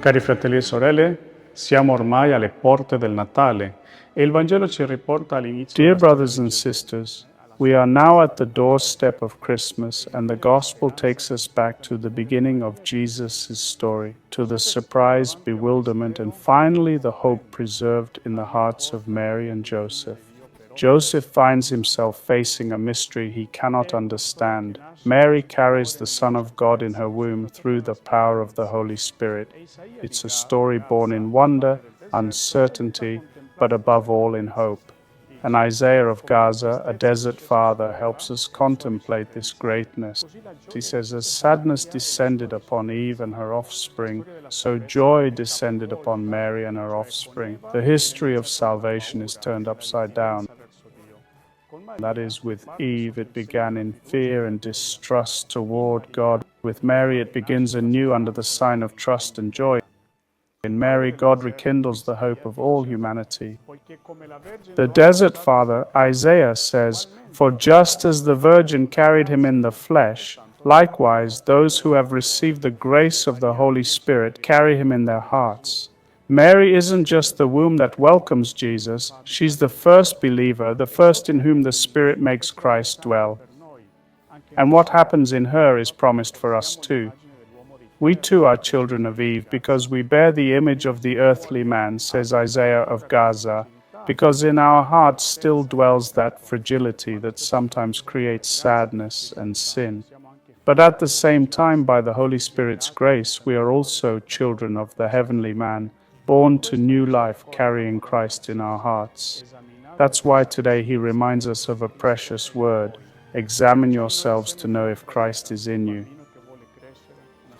Cari fratelli e sorelle, siamo ormai alle porte del Natale e il Vangelo ci riporta all'inizio. Dear brothers and sisters, we are now at the doorstep of Christmas, and the Gospel takes us back to the beginning of Jesus' story, to the surprise, bewilderment, and finally the hope preserved in the hearts of Mary and Joseph. Joseph finds himself facing a mystery he cannot understand. Mary carries the Son of God in her womb through the power of the Holy Spirit. It's a story born in wonder, uncertainty, but above all in hope. And Isaiah of Gaza, a desert father, helps us contemplate this greatness. He says, as sadness descended upon Eve and her offspring, so joy descended upon Mary and her offspring. The history of salvation is turned upside down. That is, with Eve, it began in fear and distrust toward God. With Mary, it begins anew under the sign of trust and joy. In Mary, God rekindles the hope of all humanity. The desert father, Isaiah, says, "For just as the Virgin carried him in the flesh, likewise those who have received the grace of the Holy Spirit carry him in their hearts." Mary isn't just the womb that welcomes Jesus, she's the first believer, the first in whom the Spirit makes Christ dwell. And what happens in her is promised for us too. We too are children of Eve because we bear the image of the earthly man, says Isaiah of Gaza, because in our hearts still dwells that fragility that sometimes creates sadness and sin. But at the same time, by the Holy Spirit's grace, we are also children of the heavenly man, born to new life, carrying Christ in our hearts. That's why today he reminds us of a precious word: examine yourselves to know if Christ is in you.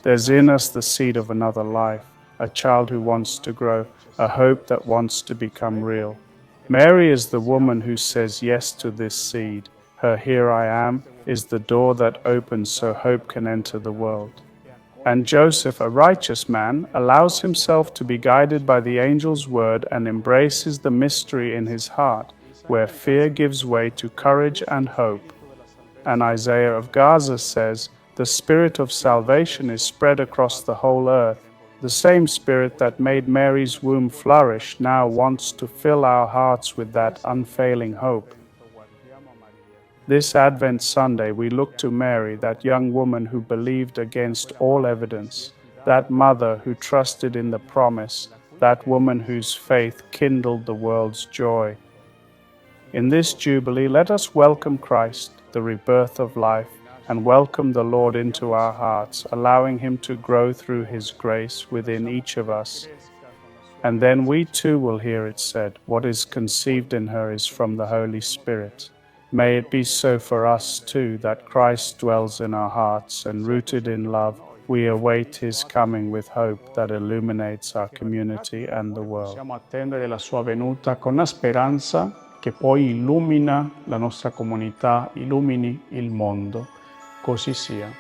There's in us the seed of another life, a child who wants to grow, a hope that wants to become real. Mary is the woman who says yes to this seed. Her "here I am" is the door that opens so hope can enter the world. And Joseph, a righteous man, allows himself to be guided by the angel's word and embraces the mystery in his heart, where fear gives way to courage and hope. And Isaiah of Gaza says, "The spirit of salvation is spread across the whole earth." The same spirit that made Mary's womb flourish now wants to fill our hearts with that unfailing hope. This Advent Sunday, we look to Mary, that young woman who believed against all evidence, that mother who trusted in the promise, that woman whose faith kindled the world's joy. In this Jubilee, let us welcome Christ, the rebirth of life, and welcome the Lord into our hearts, allowing him to grow through his grace within each of us. And then we too will hear it said, "What is conceived in her is from the Holy Spirit." May it be so for us too, that Christ dwells in our hearts, and rooted in love, we await his coming with hope that illuminates our community and the world. Possiamo attendere la sua venuta con la speranza che poi illumina la nostra comunità, illumini il mondo. Così sia.